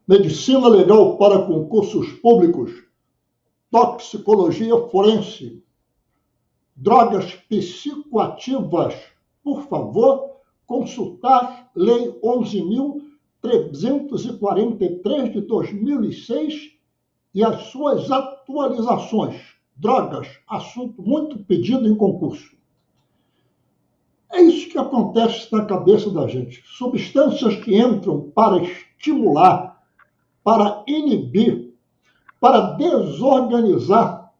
Medicina legal para concursos públicos, toxicologia forense, drogas psicoativas. Por favor, consultar Lei 11.343 de 2006 e as suas atualizações. Drogas, assunto muito pedido em concurso. É isso que acontece na cabeça da gente. Substâncias que entram para estimular, para inibir, para desorganizar,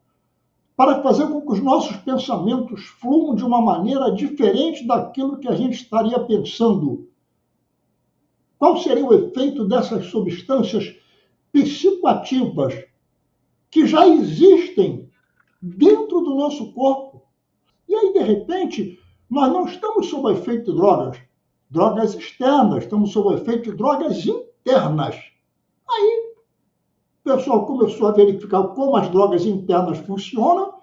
para fazer com que os nossos pensamentos fluam de uma maneira diferente daquilo que a gente estaria pensando. Qual seria o efeito dessas substâncias psicoativas que já existem dentro do nosso corpo? E aí, de repente, nós não estamos sob o efeito de drogas externas, estamos sob o efeito de drogas internas. Aí, o pessoal começou a verificar como as drogas internas funcionam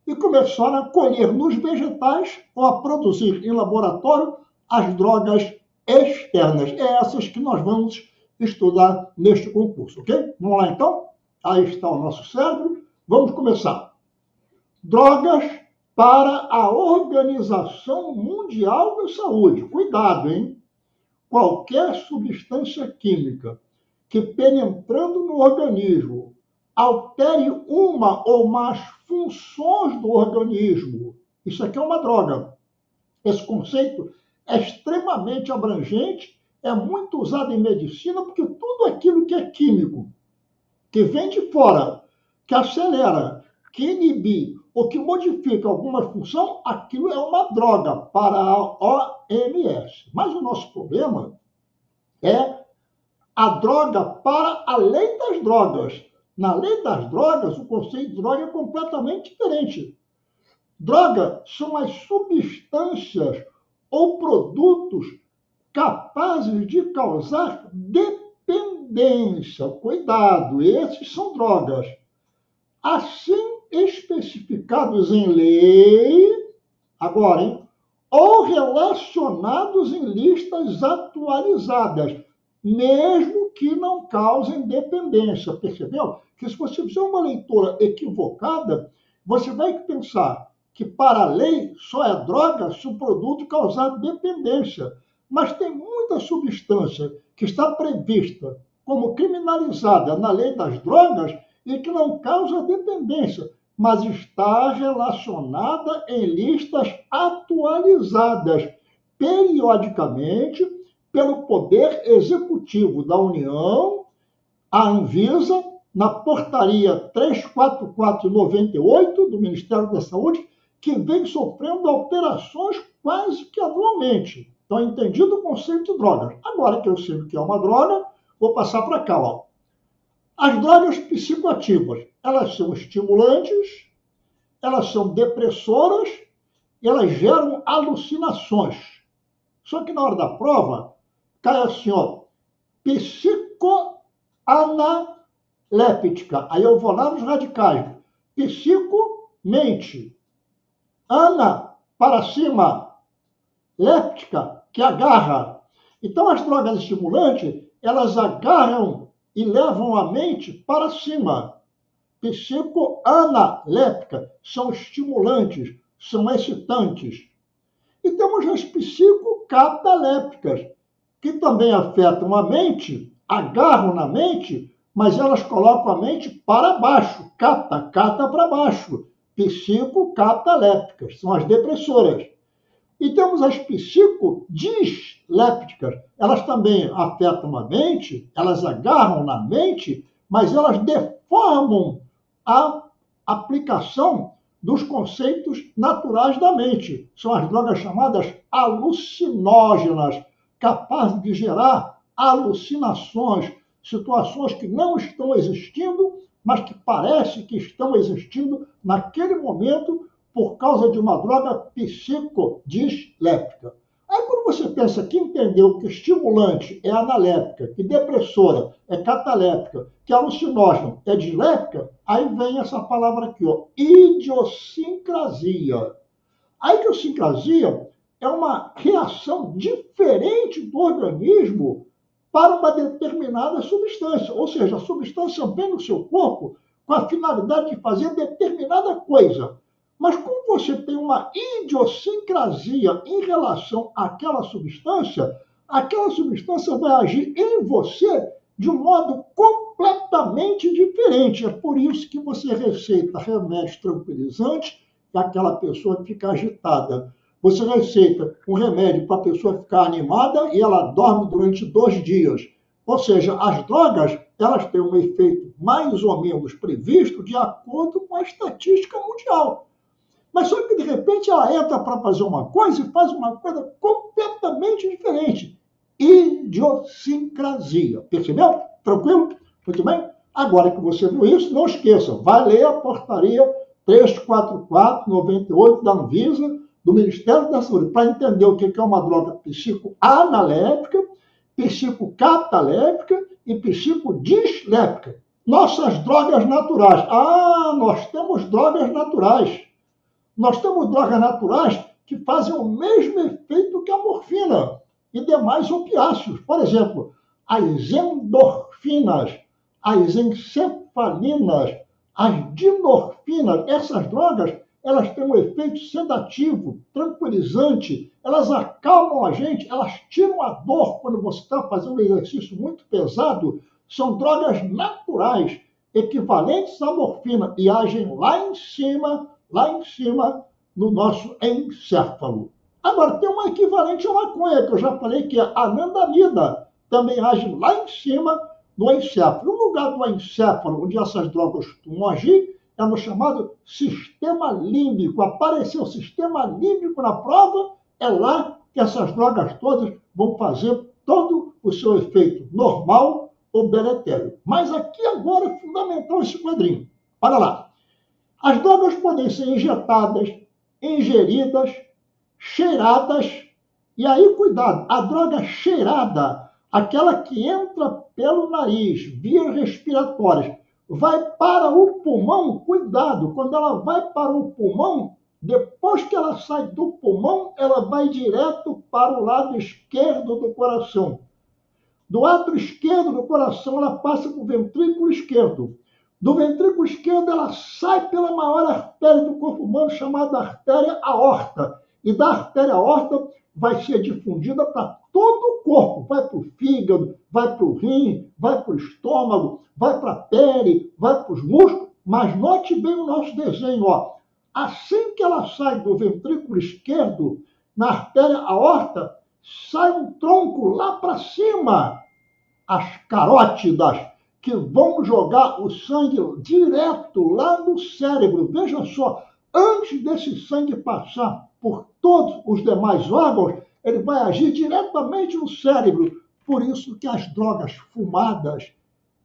e começaram a colher nos vegetais ou a produzir em laboratório as drogas externas. É essas que nós vamos estudar neste concurso, ok? Vamos lá, então? Aí está o nosso cérebro. Vamos começar. Drogas para a Organização Mundial da Saúde. Cuidado, hein? Qualquer substância química que, penetrando no organismo, altere uma ou mais funções do organismo. Isso aqui é uma droga. Esse conceito é extremamente abrangente, é muito usado em medicina, porque tudo aquilo que é químico, que vem de fora, que acelera, que inibe ou que modifica alguma função, aquilo é uma droga para a OMS. Mas o nosso problema é a droga para a lei das drogas. Na lei das drogas, o conceito de droga é completamente diferente. Droga são as substâncias ou produtos capazes de causar dependência. Cuidado, esses são drogas. Assim especificados em lei, agora, hein? Ou relacionados em listas atualizadas, mesmo que não causem dependência. Percebeu? Que se você fizer uma leitura equivocada, você vai pensar que para a lei só é droga se o produto causar dependência. Mas tem muita substância que está prevista como criminalizada na lei das drogas e que não causa dependência, mas está relacionada em listas atualizadas periodicamente pelo Poder Executivo da União, a Anvisa, na portaria 344/98 do Ministério da Saúde, que vem sofrendo alterações quase que anualmente. Então, entendido o conceito de drogas. Agora que eu sei o que é uma droga, vou passar para cá. Ó. As drogas psicoativas, elas são estimulantes, elas são depressoras, elas geram alucinações. Só que na hora da prova, cai assim, ó, psicoanaléptica. Aí eu vou lá nos radicais. Psico, mente. Ana, para cima. Léptica, que agarra. Então, as drogas estimulantes, elas agarram e levam a mente para cima. Psicoanaléptica, são estimulantes, são excitantes. E temos as psicocatalépticas, que também afetam a mente, agarram na mente, mas elas colocam a mente para baixo, cata para baixo. Psicocatalépticas, são as depressoras. E temos as psicodislépticas, elas também afetam a mente, elas agarram na mente, mas elas deformam a aplicação dos conceitos naturais da mente. São as drogas chamadas alucinógenas, capazes de gerar alucinações, situações que não estão existindo, mas que parece que estão existindo naquele momento por causa de uma droga psicodisléptica. Aí, quando você pensa que entendeu que estimulante é analéptica, que depressora é cataléptica, que alucinógeno é disléptica, aí vem essa palavra aqui, ó, idiosincrasia. A idiosincrasia é uma reação diferente do organismo para uma determinada substância. Ou seja, a substância vem no seu corpo com a finalidade de fazer determinada coisa. Mas como você tem uma idiosincrasia em relação àquela substância vai agir em você de um modo completamente diferente. É por isso que você receita remédios tranquilizantes e aquela pessoa fica agitada. Você receita um remédio para a pessoa ficar animada e ela dorme durante 2 dias. Ou seja, as drogas, elas têm um efeito mais ou menos previsto de acordo com a estatística mundial. Mas só que, de repente, ela entra para fazer uma coisa e faz uma coisa completamente diferente. Idiosincrasia. Percebeu? Tranquilo? Muito bem? Agora que você viu isso, não esqueça, vai ler a portaria 344/98 da Anvisa, do Ministério da Saúde, para entender o que é uma droga psicoanaléptica, psicocataléptica e psicodislépica. Nossas drogas naturais. Nós temos drogas naturais. Nós temos drogas naturais que fazem o mesmo efeito que a morfina e demais opiáceos. Por exemplo, as endorfinas, as encefalinas, as dinorfinas. Essas drogas, elas têm um efeito sedativo, tranquilizante, elas acalmam a gente, elas tiram a dor quando você está fazendo um exercício muito pesado. São drogas naturais, equivalentes à morfina e agem lá em cima no nosso encéfalo. Agora, tem uma equivalente à maconha, que eu já falei, que é a anandamida, também age lá em cima no encéfalo. No lugar do encéfalo, onde essas drogas costumam agir, é no chamado sistema límbico. Apareceu o sistema límbico na prova, é lá que essas drogas todas vão fazer todo o seu efeito normal ou deletério. Mas aqui agora é fundamental esse quadrinho. Olha lá. As drogas podem ser injetadas, ingeridas, cheiradas. E aí, cuidado, a droga cheirada, aquela que entra pelo nariz, vias respiratórias, vai para o pulmão, cuidado, quando ela vai para o pulmão, depois que ela sai do pulmão, ela vai direto para o lado esquerdo do coração. Do lado esquerdo do coração, ela passa para o ventrículo esquerdo. Do ventrículo esquerdo, ela sai pela maior artéria do corpo humano, chamada artéria aorta. E da artéria aorta vai ser difundida para todo o corpo. Vai para o fígado, vai para o rim, vai para o estômago, vai para a pele, vai para os músculos. Mas note bem o nosso desenho. Ó. Assim que ela sai do ventrículo esquerdo, na artéria aorta, sai um tronco lá para cima. As carótidas, que vão jogar o sangue direto lá no cérebro. Veja só, antes desse sangue passar por todos os demais órgãos, ele vai agir diretamente no cérebro. Por isso que as drogas fumadas,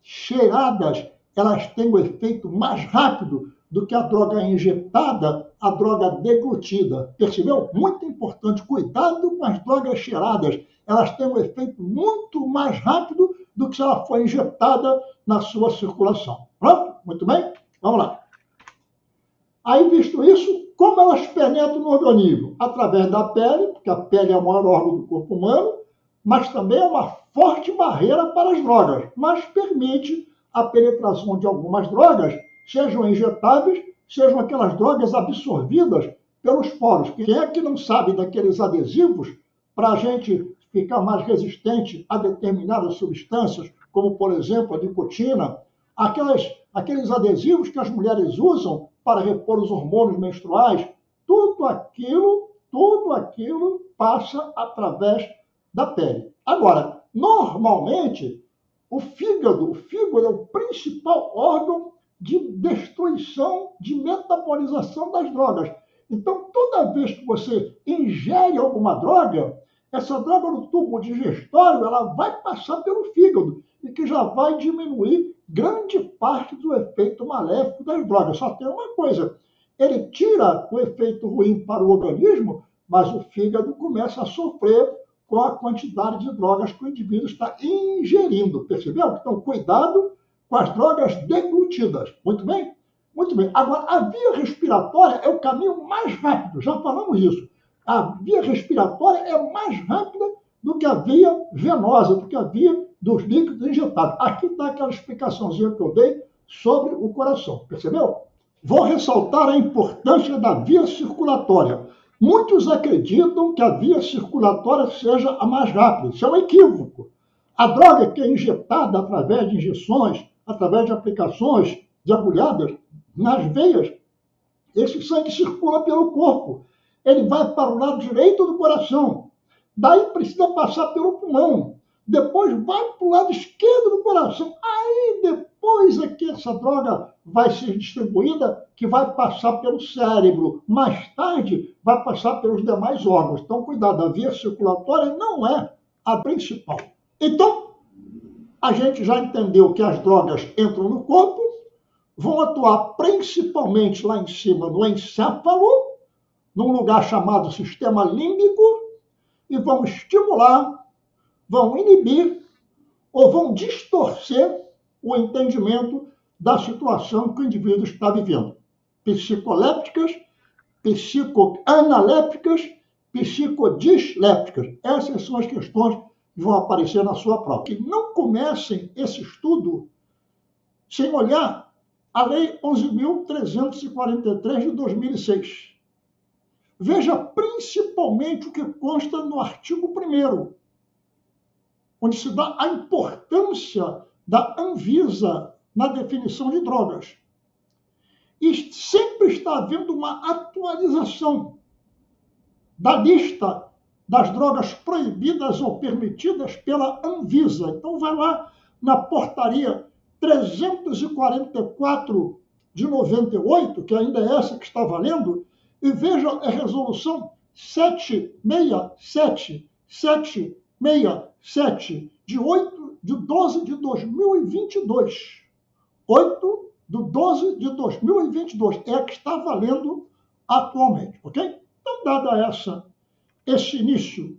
cheiradas, elas têm um efeito mais rápido do que a droga injetada, a droga deglutida. Percebeu? Muito importante, cuidado com as drogas cheiradas. Elas têm um efeito muito mais rápido do que se ela for injetada na sua circulação. Pronto? Muito bem? Vamos lá. Aí, visto isso, como elas penetram no organismo? Através da pele, porque a pele é o maior órgão do corpo humano, mas também é uma forte barreira para as drogas, mas permite a penetração de algumas drogas, sejam injetáveis, sejam aquelas drogas absorvidas pelos poros. Quem é que não sabe daqueles adesivos para a gente ficar mais resistente a determinadas substâncias, como, por exemplo, a nicotina, aqueles adesivos que as mulheres usam para repor os hormônios menstruais, tudo aquilo passa através da pele. Agora, normalmente, o fígado é o principal órgão de destruição, de metabolização das drogas. Então, toda vez que você ingere alguma droga, essa droga no tubo digestório, ela vai passar pelo fígado e que já vai diminuir grande parte do efeito maléfico das drogas. Só tem uma coisa, ele tira o efeito ruim para o organismo, mas o fígado começa a sofrer com a quantidade de drogas que o indivíduo está ingerindo. Percebeu? Então, cuidado com as drogas deglutidas. Muito bem? Muito bem. Agora, a via respiratória é o caminho mais rápido, já falamos isso. A via respiratória é mais rápida do que a via venosa, do que a via dos líquidos injetados. Aqui está aquela explicaçãozinha que eu dei sobre o coração, percebeu? Vou ressaltar a importância da via circulatória. Muitos acreditam que a via circulatória seja a mais rápida. Isso é um equívoco. A droga que é injetada através de injeções, através de aplicações de agulhadas nas veias, esse sangue circula pelo corpo. Ele vai para o lado direito do coração. Daí precisa passar pelo pulmão. Depois vai para o lado esquerdo do coração. Aí depois é que essa droga vai ser distribuída, que vai passar pelo cérebro. Mais tarde vai passar pelos demais órgãos. Então, cuidado, a via circulatória não é a principal. Então, a gente já entendeu que as drogas entram no corpo, vão atuar principalmente lá em cima no encéfalo, num lugar chamado sistema límbico, e vão estimular, vão inibir ou vão distorcer o entendimento da situação que o indivíduo está vivendo. Psicolépticas, psicoanalépticas, psicodislépticas. Essas são as questões que vão aparecer na sua prova. Que não comecem esse estudo sem olhar a Lei 11.343 de 2006. Veja principalmente o que consta no artigo 1º, onde se dá a importância da Anvisa na definição de drogas. E sempre está havendo uma atualização da lista das drogas proibidas ou permitidas pela Anvisa. Então, vai lá na portaria 344 de 98, que ainda é essa que está valendo, e veja a resolução 767 de 8 de 12 de 2022. 8 de 12 de 2022 é a que está valendo atualmente, ok? Então, dada esse início,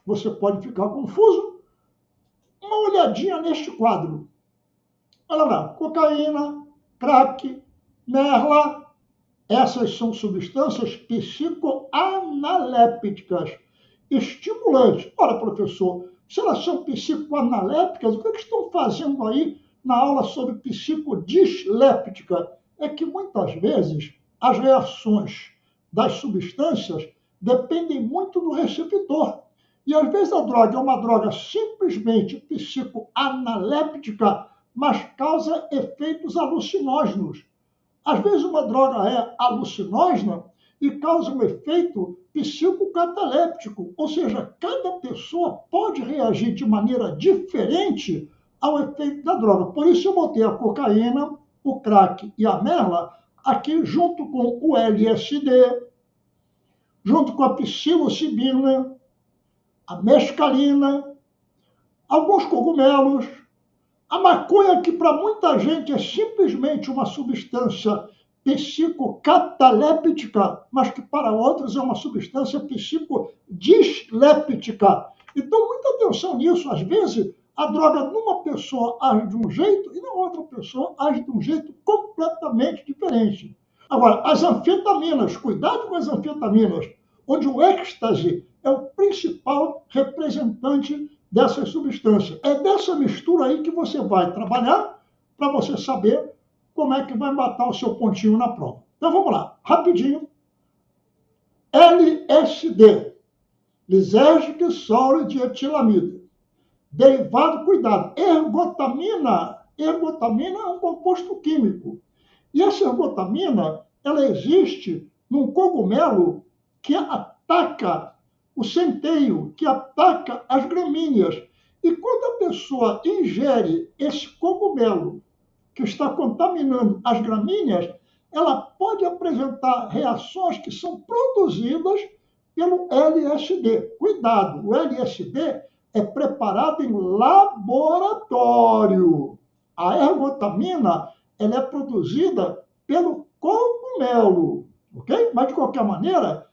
você pode ficar confuso. Uma olhadinha neste quadro. Olha lá, cocaína, crack, merla, essas são substâncias psicoanalépticas, estimulantes. Ora, professor, se elas são psicoanalépticas, o que estão fazendo aí na aula sobre psicodisléptica? É que muitas vezes as reações das substâncias dependem muito do receptor. E às vezes a droga é uma droga simplesmente psicoanaléptica, mas causa efeitos alucinógenos. Às vezes uma droga é alucinógena e causa um efeito psicocataléptico, ou seja, cada pessoa pode reagir de maneira diferente ao efeito da droga. Por isso eu botei a cocaína, o crack e a merla aqui junto com o LSD, junto com a psilocibina, a mescalina, alguns cogumelos, a maconha, que para muita gente é simplesmente uma substância psicocataléptica, mas que para outros é uma substância psicodisléptica. Então, muita atenção nisso. Às vezes, a droga numa pessoa age de um jeito e na outra pessoa age de um jeito completamente diferente. Agora, as anfetaminas, cuidado com as anfetaminas, onde o êxtase é o principal representante dessas substâncias. É dessa mistura aí que você vai trabalhar para você saber como é que vai matar o seu pontinho na prova. Então vamos lá, rapidinho. LSD, lisérgico sólido de etilamida. Derivado, cuidado, ergotamina. Ergotamina é um composto químico. E essa ergotamina, ela existe num cogumelo que ataca o centeio, que ataca as gramíneas. E quando a pessoa ingere esse cogumelo que está contaminando as gramíneas, ela pode apresentar reações que são produzidas pelo LSD. Cuidado, o LSD é preparado em laboratório. A ergotamina, ela é produzida pelo cogumelo, ok? Mas, de qualquer maneira,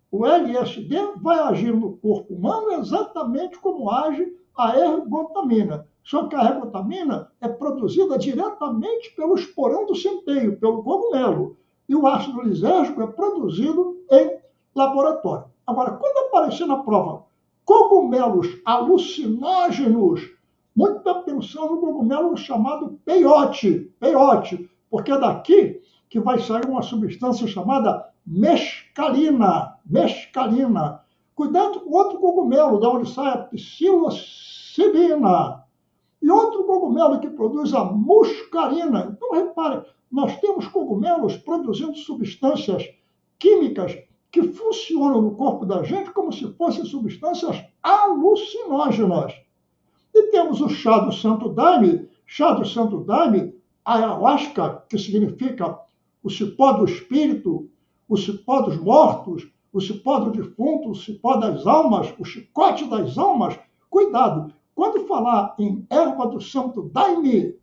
o LSD vai agir no corpo humano exatamente como age a ergotamina. Só que a ergotamina é produzida diretamente pelo esporão do centeio, pelo cogumelo. E o ácido lisérgico é produzido em laboratório. Agora, quando aparecer na prova cogumelos alucinógenos, muita atenção no cogumelo chamado peiote, porque é daqui que vai sair uma substância chamada mescalina. Cuidado com outro cogumelo, da onde sai a psilocibina. E outro cogumelo que produz a muscarina. Então, repare, nós temos cogumelos produzindo substâncias químicas que funcionam no corpo da gente como se fossem substâncias alucinógenas. E temos o chá do Santo Daime, a ayahuasca, que significa o cipó do espírito, o cipó dos mortos, o cipó do defunto, o cipó das almas, o chicote das almas. Cuidado, quando falar em erva do Santo Daime,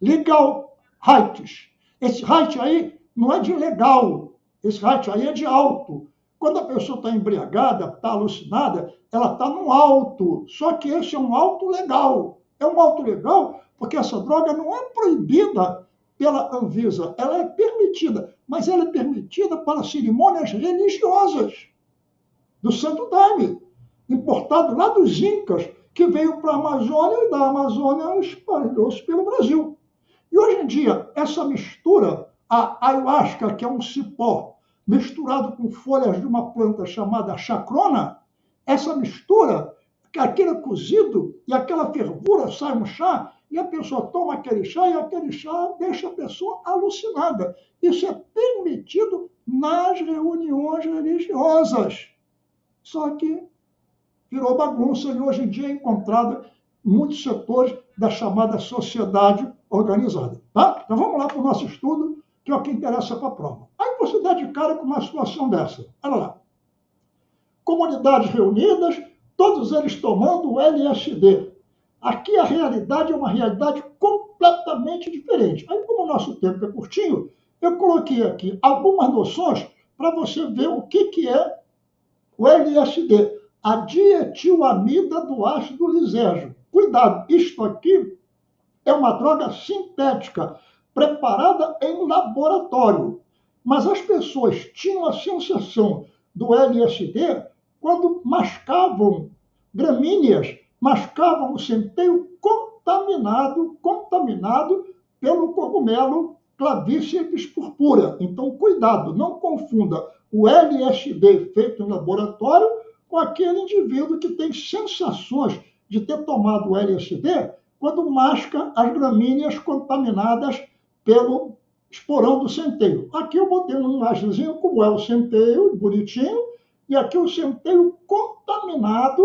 legal heights. Esse height aí não é de legal, esse height aí é de alto. Quando a pessoa está embriagada, está alucinada, ela está no alto. Só que esse é um alto legal. É um alto legal porque essa droga não é proibida pela Anvisa, ela é permitida, mas ela é permitida para cerimônias religiosas do Santo Daime, importado lá dos Incas, que veio para a Amazônia e da Amazônia espalhou-se pelo Brasil. E hoje em dia, essa mistura, a ayahuasca, que é um cipó, misturado com folhas de uma planta chamada chacrona, essa mistura, aquele cozido e aquela fervura sai um chá, e a pessoa toma aquele chá, e aquele chá deixa a pessoa alucinada. Isso é permitido nas reuniões religiosas. Só que virou bagunça e hoje em dia é encontrada em muitos setores da chamada sociedade organizada. Tá? Então vamos lá para o nosso estudo, que é o que interessa para a prova. Aí você dá de cara com uma situação dessa. Olha lá. Comunidades reunidas, todos eles tomando o LSD. Aqui a realidade é uma realidade completamente diferente. Aí, como o nosso tempo é curtinho, eu coloquei aqui algumas noções para você ver o que é o LSD, a dietilamida do ácido lisérgico. Cuidado, isto aqui é uma droga sintética, preparada em laboratório. Mas as pessoas tinham a sensação do LSD quando mascavam gramíneas, mascavam o centeio contaminado pelo cogumelo Clavíceps purpura. Então, cuidado, não confunda o LSD feito em laboratório com aquele indivíduo que tem sensações de ter tomado o LSD quando masca as gramíneas contaminadas pelo esporão do centeio. Aqui eu botei uma imagenzinha como é o centeio, bonitinho, e aqui o centeio contaminado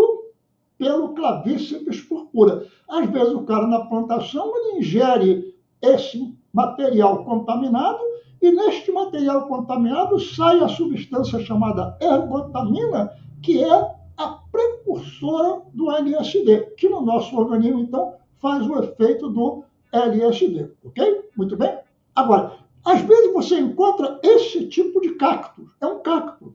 pelo Clavíceps purpura. Às vezes o cara na plantação ele ingere esse material contaminado e neste material contaminado sai a substância chamada ergotamina, que é a precursora do LSD, que no nosso organismo, então, faz o efeito do LSD, ok? Muito bem? Agora, às vezes você encontra esse tipo de cacto, é um cacto,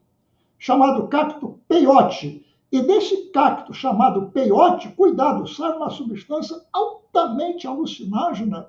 chamado cacto peiote. E desse cacto chamado peiote, cuidado, sai uma substância altamente alucinógena,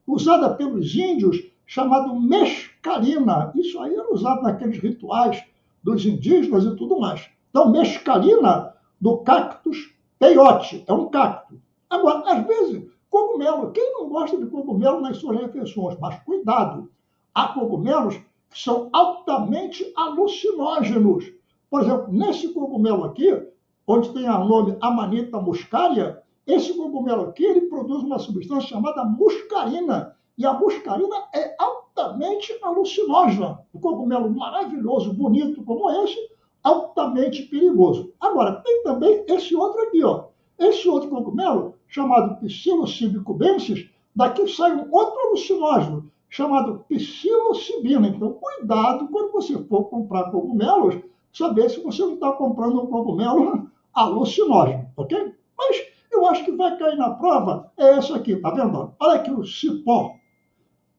usada pelos índios, chamado mescalina. Isso aí era usado naqueles rituais dos indígenas e tudo mais. Então, mescalina do cactus peiote, é um cacto. Agora, às vezes, cogumelo, quem não gosta de cogumelo nas suas refeições? Mas cuidado, há cogumelos que são altamente alucinógenos. Por exemplo, nesse cogumelo aqui, onde tem o nome Amanita muscaria, esse cogumelo aqui ele produz uma substância chamada muscarina. E a muscarina é altamente alucinógena. Um cogumelo maravilhoso, bonito como esse, altamente perigoso. Agora, tem também esse outro aqui, ó. Esse outro cogumelo, chamado Psilocybe cubensis, daqui sai um outro alucinógeno, chamado psilocibina. Então, cuidado quando você for comprar cogumelos, saber se você não está comprando um cogumelo alucinógeno, ok? Mas eu acho que vai cair na prova é essa aqui, tá vendo? Olha aqui o cipó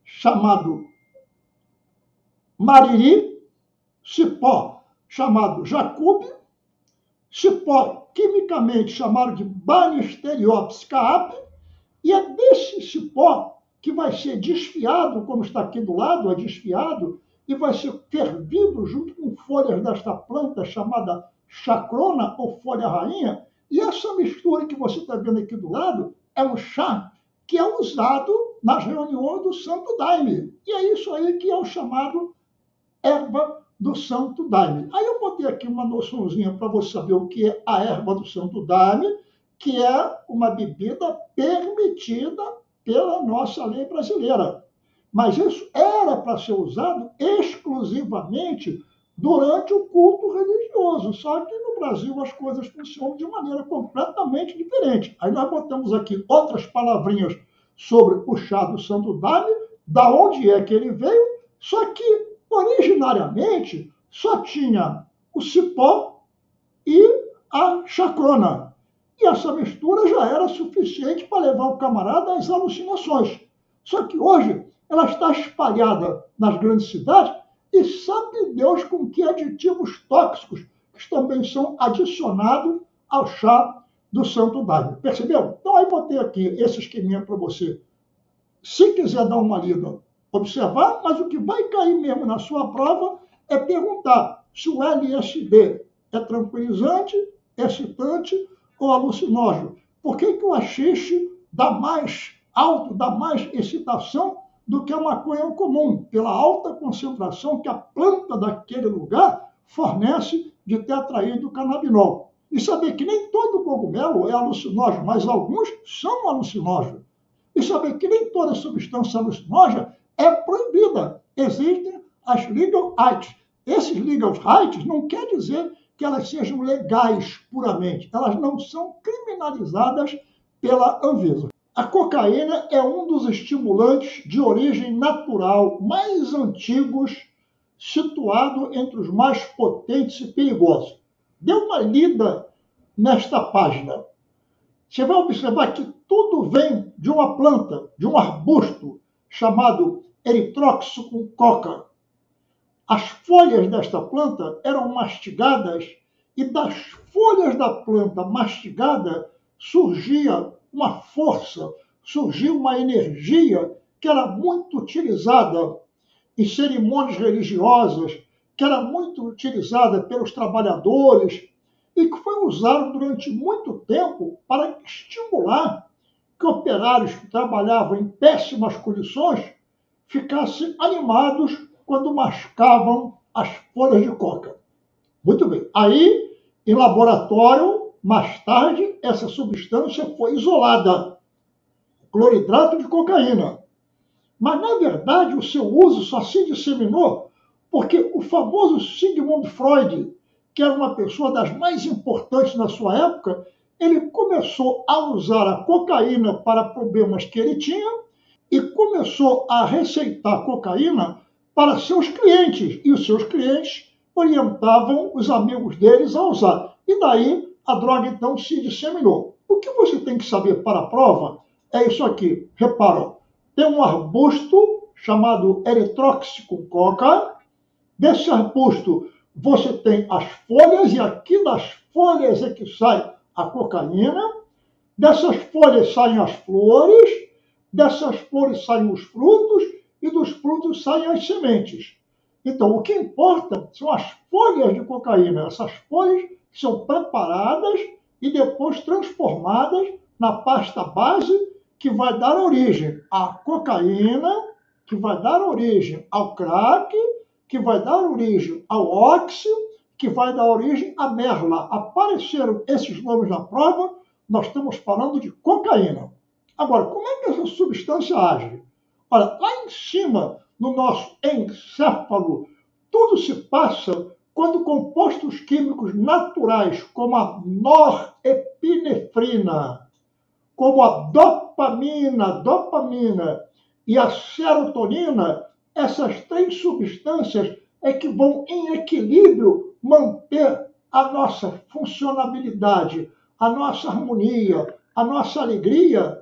chamado mariri, cipó chamado jacube, cipó quimicamente chamado de Banisteriopsis caapi, e é desse cipó que vai ser desfiado, como está aqui do lado, é desfiado, e vai ser fervido junto com folhas desta planta chamada chacrona ou folha rainha, e essa mistura que você está vendo aqui do lado é um chá que é usado nas reuniões do Santo Daime. E é isso aí que é o chamado erva do Santo Daime. Aí eu botei aqui uma noçãozinha para você saber o que é a erva do Santo Daime, que é uma bebida permitida pela nossa lei brasileira. Mas isso era para ser usado exclusivamente durante o culto religioso. Só que no Brasil as coisas funcionam de maneira completamente diferente. Aí nós botamos aqui outras palavrinhas sobre o chá do Santo Daime, da onde é que ele veio, só que originariamente só tinha o cipó e a chacrona. E essa mistura já era suficiente para levar o camarada às alucinações. Só que hoje ela está espalhada nas grandes cidades e sabe Deus com que aditivos tóxicos que também são adicionados ao chá do Santo Daime. Percebeu? Então aí botei aqui esse esqueminha para você. Se quiser dar uma lida, observar, mas o que vai cair mesmo na sua prova é perguntar se o LSD é tranquilizante, excitante ou alucinógeno. Por que o haxixe dá mais alto, dá mais excitação do que a maconha comum, pela alta concentração que a planta daquele lugar fornece de tetraído canabinol. E saber que nem todo cogumelo é alucinógeno, mas alguns são alucinógenos. E saber que nem toda substância alucinógena é proibida. Existem as legal rights. Esses legal rights não quer dizer que elas sejam legais puramente. Elas não são criminalizadas pela Anvisa. A cocaína é um dos estimulantes de origem natural mais antigos, situado entre os mais potentes e perigosos. Dê uma lida nesta página. Você vai observar que tudo vem de uma planta, de um arbusto, chamado Erythrocticum coca. As folhas desta planta eram mastigadas e das folhas da planta mastigada surgia uma força, surgia uma energia que era muito utilizada em cerimônias religiosas, que era muito utilizada pelos trabalhadores e que foi usado durante muito tempo para estimular que operários que trabalhavam em péssimas condições ficassem animados quando mascavam as folhas de coca. Muito bem. Aí, em laboratório, mais tarde, essa substância foi isolada. Cloridrato de cocaína. Mas, na verdade, o seu uso só se disseminou porque o famoso Sigmund Freud, que era uma pessoa das mais importantes na sua época, ele começou a usar a cocaína para problemas que ele tinha e começou a receitar cocaína para seus clientes. E os seus clientes orientavam os amigos deles a usar. E daí a droga, então, se disseminou. O que você tem que saber para a prova é isso aqui. Repara, tem um arbusto chamado Erythrocticum coca. Desse arbusto você tem as folhas, e aqui das folhas é que sai a cocaína. Dessas folhas saem as flores, dessas flores saem os frutos, e dos frutos saem as sementes. Então, o que importa são as folhas de cocaína. Essas folhas são preparadas e depois transformadas na pasta base que vai dar origem à cocaína, que vai dar origem ao crack, que vai dar origem ao óxio, que vai dar origem à merla. Apareceram esses nomes na prova, nós estamos falando de cocaína. Agora, como é que essa substância age? Olha, lá em cima, no nosso encéfalo, tudo se passa quando compostos químicos naturais, como a norepinefrina, como a dopamina e a serotonina, essas três substâncias é que vão, em equilíbrio, manter a nossa funcionabilidade, a nossa harmonia, a nossa alegria,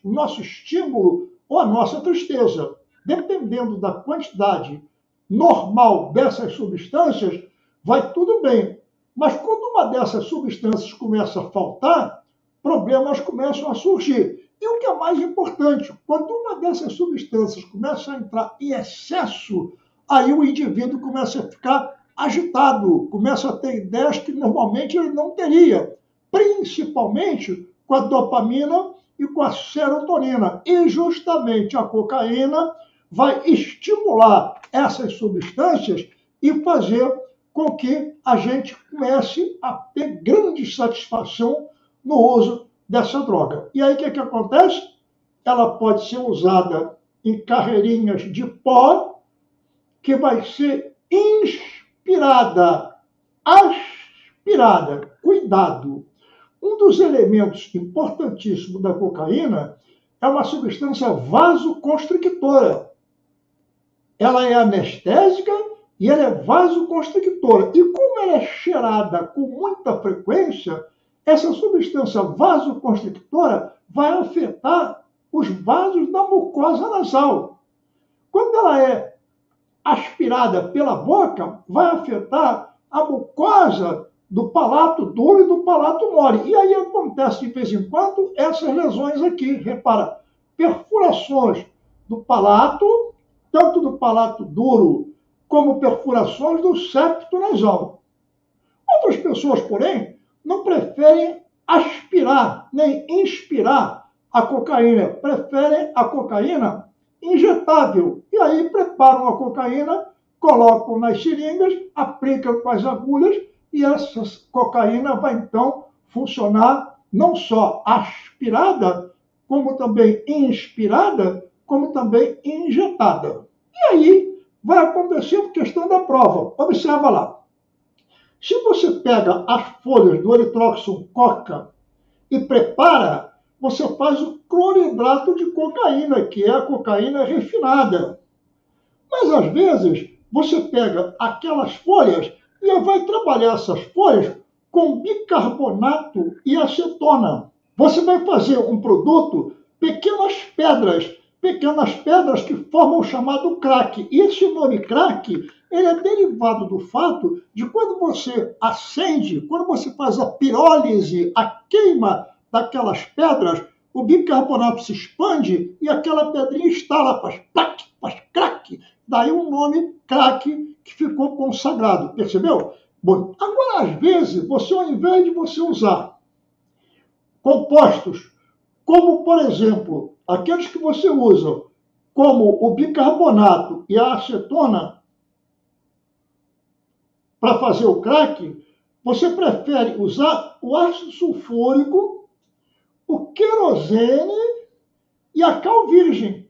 o nosso estímulo ou a nossa tristeza. Dependendo da quantidade normal dessas substâncias, vai tudo bem. Mas quando uma dessas substâncias começa a faltar, problemas começam a surgir. E o que é mais importante, quando uma dessas substâncias começa a entrar em excesso, aí o indivíduo começa a ficar agitado, começa a ter ideias que normalmente ele não teria, principalmente com a dopamina e com a serotonina. E justamente a cocaína vai estimular essas substâncias e fazer com que a gente comece a ter grande satisfação no uso dessa droga. E aí o que acontece? Ela pode ser usada em carreirinhas de pó, que vai ser inspirada, aspirada. Cuidado! Um dos elementos importantíssimos da cocaína é uma substância vasoconstrictora. Ela é anestésica e ela é vasoconstrictora. E como ela é cheirada com muita frequência, essa substância vasoconstrictora vai afetar os vasos da mucosa nasal. Quando ela é aspirada pela boca, vai afetar a mucosa do palato duro e do palato mole. E aí acontece de vez em quando essas lesões aqui. Repara, perfurações do palato, tanto do palato duro como perfurações do septo nasal. Outras pessoas, porém, não preferem aspirar nem inspirar a cocaína, preferem a cocaína injetável. E aí preparam a cocaína, colocam nas seringas, aplicam com as agulhas e essa cocaína vai então funcionar não só aspirada, como também inspirada, como também injetada. E aí vai acontecer a questão da prova. Observa lá. Se você pega as folhas do erythrocson coca e prepara, você faz o cloridrato de cocaína, que é a cocaína refinada. Mas, às vezes, você pega aquelas folhas e vai trabalhar essas folhas com bicarbonato e acetona. Você vai fazer um produto, pequenas pedras que formam o chamado crack. E esse nome crack, ele é derivado do fato de quando você acende, quando você faz a pirólise, a queima daquelas pedras, o bicarbonato se expande e aquela pedrinha estala, faz plac, faz crack. Daí o nome crack que ficou consagrado, percebeu? Bom, agora às vezes, você ao invés de você usar compostos, como por exemplo, aqueles que você usa, como o bicarbonato e a acetona, para fazer o crack, você prefere usar o ácido sulfúrico, o querosene e a cal virgem.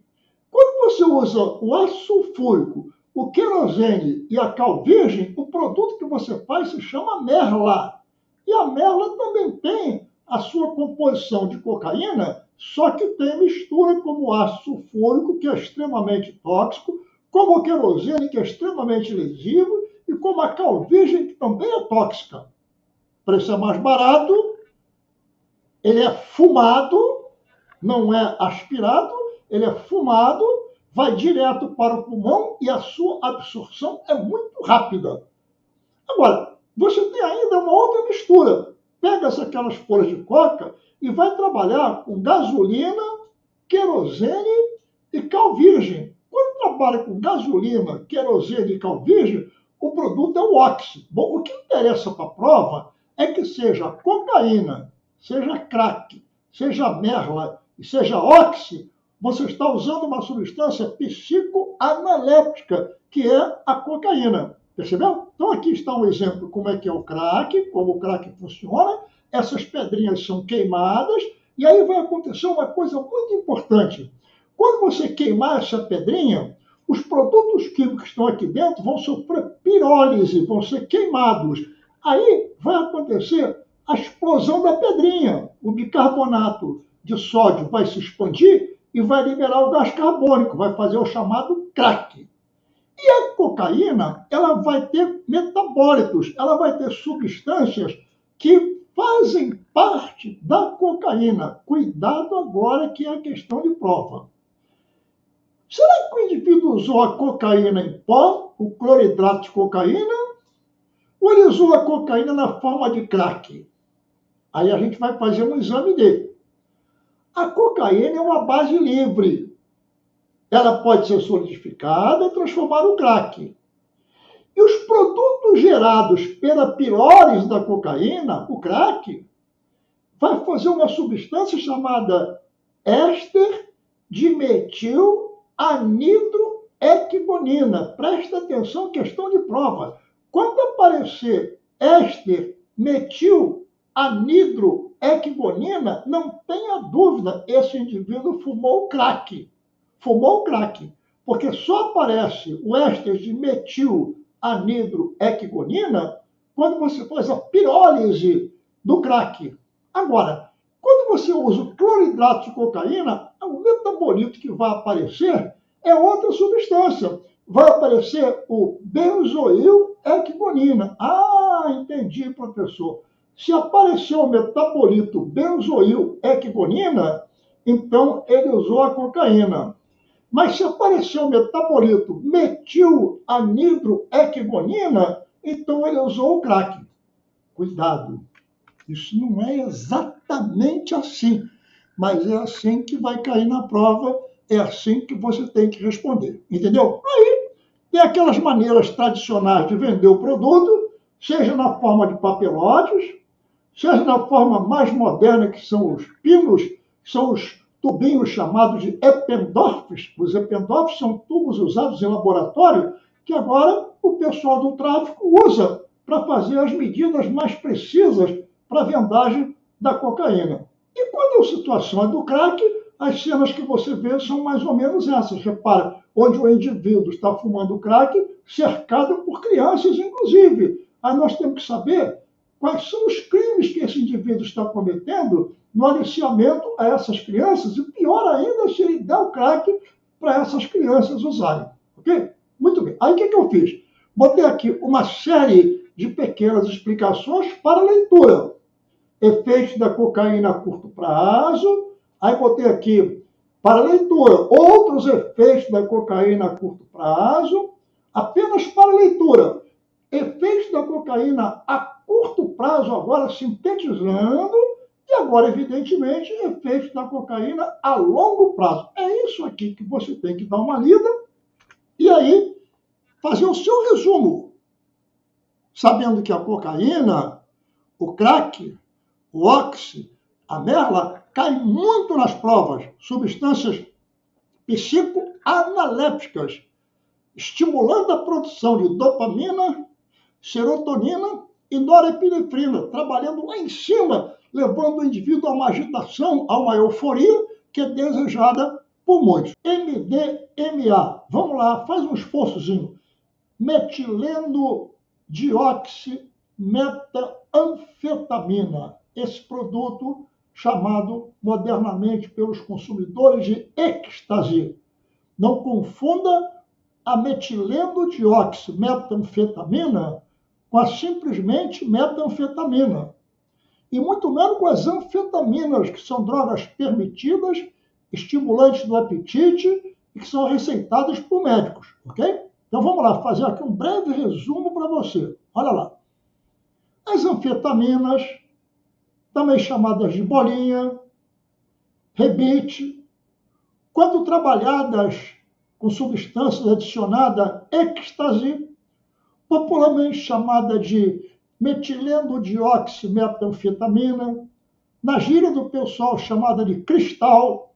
Quando você usa o ácido sulfúrico, o querosene e a cal virgem, o produto que você faz se chama merla. E a merla também tem a sua composição de cocaína, só que tem mistura como o ácido sulfúrico, que é extremamente tóxico, como o querosene, que é extremamente lesivo, e como a cal virgem, que também é tóxica. O preço é mais barato, ele é fumado, não é aspirado, ele é fumado, vai direto para o pulmão e a sua absorção é muito rápida. Agora, você tem ainda uma outra mistura. Pega aquelas folhas de coca e vai trabalhar com gasolina, querosene e cal virgem. Quando trabalha com gasolina, querosene e cal virgem, o produto é o oxi. Bom, o que interessa para a prova é que seja cocaína, seja crack, seja merla e seja oxi, você está usando uma substância psicoanaléptica, que é a cocaína. Percebeu? Então aqui está um exemplo como é que é o crack, como o crack funciona. Essas pedrinhas são queimadas e aí vai acontecer uma coisa muito importante. Quando você queimar essa pedrinha, os produtos químicos que estão aqui dentro vão sofrer pirólise, vão ser queimados. Aí vai acontecer a explosão da pedrinha. O bicarbonato de sódio vai se expandir e vai liberar o gás carbônico, vai fazer o chamado crack. E a cocaína, ela vai ter metabólitos, ela vai ter substâncias que fazem parte da cocaína. Cuidado agora que é a questão de prova. Será que o indivíduo usou a cocaína em pó, o cloridrato de cocaína, ou ele usou a cocaína na forma de crack? Aí a gente vai fazer um exame dele. A cocaína é uma base livre. Ela pode ser solidificada e transformar no crack. E os produtos gerados pela pirólise da cocaína, o crack, vai fazer uma substância chamada éster de metilanidroequigonina. Presta atenção, questão de prova. Quando aparecer éster metilanidroequigonina, não tenha dúvida, esse indivíduo fumou crack. Fumou crack. Porque só aparece o éster de metilanidroequigonina quando você faz a pirólise do crack. Agora, quando você usa o cloridrato de cocaína, o metabolito que vai aparecer é outra substância. Vai aparecer o benzoilequigonina. Ah, entendi, professor. Se apareceu o metabolito benzoilequigonina, então ele usou a cocaína. Mas se apareceu o metabolito metilanidroequigonina, então ele usou o crack. Cuidado, isso não é exatamente assim, mas é assim que vai cair na prova, é assim que você tem que responder, entendeu? Aí tem aquelas maneiras tradicionais de vender o produto, seja na forma de papelotes, seja na forma mais moderna, que são os pinos, que são os tubinhos chamados de Eppendorfs. Os Eppendorfs são tubos usados em laboratório que agora o pessoal do tráfico usa para fazer as medidas mais precisas para a vendagem da cocaína. E quando a situação é do crack, as cenas que você vê são mais ou menos essas. Repara, onde o indivíduo está fumando crack, cercado por crianças, inclusive. Aí nós temos que saber quais são os crimes que esse indivíduo está cometendo no aliciamento a essas crianças, e pior ainda, se ele der o crack para essas crianças usarem. Ok? Muito bem. Aí o que eu fiz? Botei aqui uma série de pequenas explicações para leitura. Efeitos da cocaína a curto prazo. Aí botei aqui, para leitura, outros efeitos da cocaína a curto prazo. Apenas para leitura. Efeitos da cocaína a curto prazo, agora sintetizando. E agora, evidentemente, efeitos da cocaína a longo prazo. É isso aqui que você tem que dar uma lida. E aí, fazer o seu resumo. Sabendo que a cocaína, o crack, o oxi, a merla, caem muito nas provas. Substâncias psicoanalépticas, estimulando a produção de dopamina, serotonina e norepinefrina, trabalhando lá em cima, levando o indivíduo a uma agitação, a uma euforia que é desejada por muitos. MDMA, vamos lá, faz um esforçozinho. Metileno dioximetanfetamina, esse produto chamado modernamente pelos consumidores de êxtase. Não confunda a metileno dioximetanfetamina com a simplesmente metanfetamina. E muito menos com as anfetaminas, que são drogas permitidas, estimulantes do apetite e que são receitadas por médicos, ok? Então vamos lá, fazer aqui um breve resumo para você. Olha lá. As anfetaminas, também chamadas de bolinha, rebite, quando trabalhadas com substâncias adicionadas êxtase, popularmente chamada de metileno dioximetanfetamina, na gíria do pessoal chamada de cristal,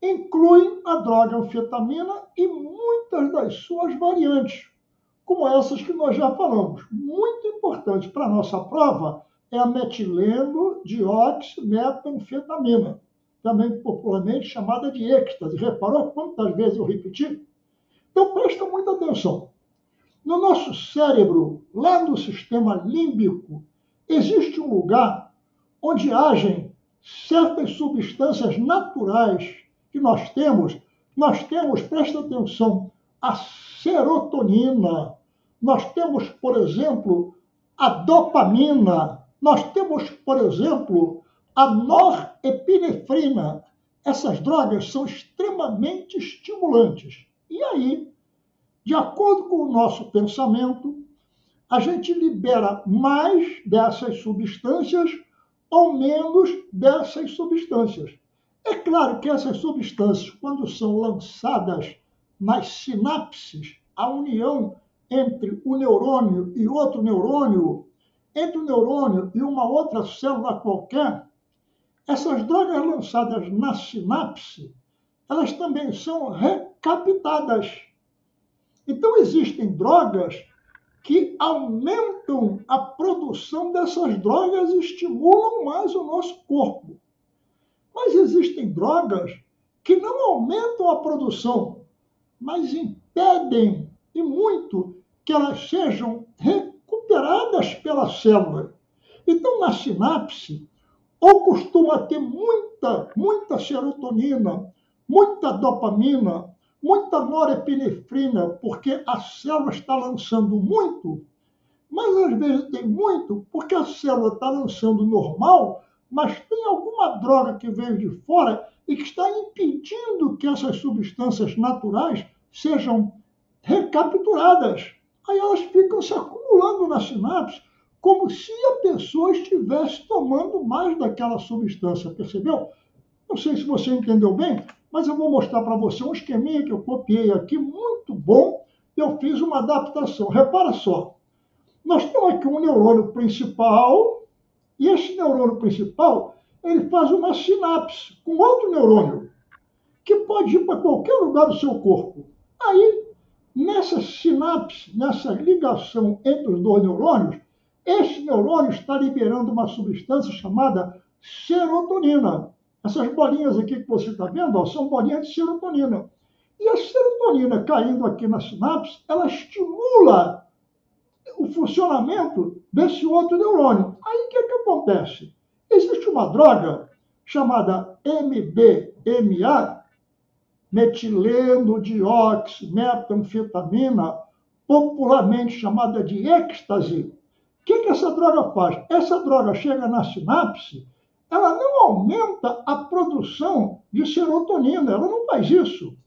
incluem a droga anfetamina e muitas das suas variantes, como essas que nós já falamos. Muito importante para a nossa prova é a metileno dioximetanfetamina, também popularmente chamada de êxtase. Reparou quantas vezes eu repeti? Então presta muita atenção. No nosso cérebro, lá no sistema límbico, existe um lugar onde agem certas substâncias naturais que nós temos, presta atenção, a serotonina, nós temos, por exemplo, a dopamina, nós temos, por exemplo, a norepinefrina. Essas drogas são extremamente estimulantes. E aí, de acordo com o nosso pensamento, a gente libera mais dessas substâncias ou menos dessas substâncias. É claro que essas substâncias, quando são lançadas nas sinapses, a união entre o neurônio e outro neurônio, entre o neurônio e uma outra célula qualquer, essas drogas lançadas na sinapse, elas também são recaptadas. Então, existem drogas que aumentam a produção dessas drogas e estimulam mais o nosso corpo. Mas existem drogas que não aumentam a produção, mas impedem, e muito, que elas sejam recuperadas pela célula. Então, na sinapse, ou costuma ter muita serotonina, muita dopamina, muita norepinefrina, porque a célula está lançando muito, mas às vezes tem muito porque a célula está lançando normal, mas tem alguma droga que veio de fora e que está impedindo que essas substâncias naturais sejam recapturadas. Aí elas ficam se acumulando na sinapse, como se a pessoa estivesse tomando mais daquela substância, percebeu? Não sei se você entendeu bem, mas eu vou mostrar para você um esqueminha que eu copiei aqui, muito bom. Eu fiz uma adaptação. Repara só, nós temos aqui um neurônio principal, e esse neurônio principal, ele faz uma sinapse com outro neurônio, que pode ir para qualquer lugar do seu corpo. Aí, nessa sinapse, nessa ligação entre os dois neurônios, esse neurônio está liberando uma substância chamada serotonina. Essas bolinhas aqui que você está vendo, ó, são bolinhas de serotonina. E a serotonina caindo aqui na sinapse, ela estimula o funcionamento desse outro neurônio. Aí o que acontece? Existe uma droga chamada MDMA, metileno dioximetanfetamina, popularmente chamada de êxtase. O que essa droga faz? Essa droga chega na sinapse, ela não aumenta a produção de serotonina, ela não faz isso.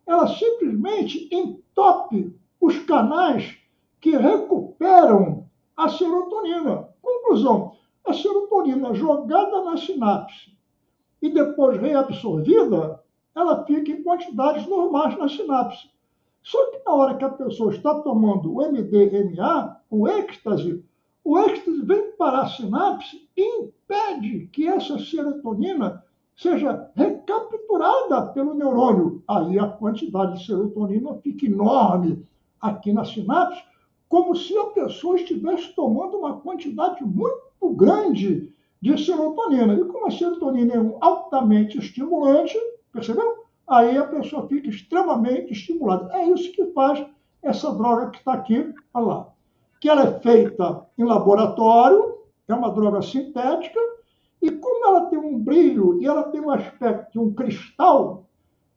Ela simplesmente entope os canais que recuperam a serotonina. Conclusão, a serotonina jogada na sinapse e depois reabsorvida, ela fica em quantidades normais na sinapse. Só que na hora que a pessoa está tomando o MDMA, o êxtase vem para a sinapse e impede que essa serotonina seja recapturada pelo neurônio. Aí a quantidade de serotonina fica enorme aqui na sinapse, como se a pessoa estivesse tomando uma quantidade muito grande de serotonina. E como a serotonina é um altamente estimulante, percebeu? Aí a pessoa fica extremamente estimulada. É isso que faz essa droga que está aqui, olha lá. Que ela é feita em laboratório, é uma droga sintética, e como ela tem um brilho e ela tem um aspecto de um cristal,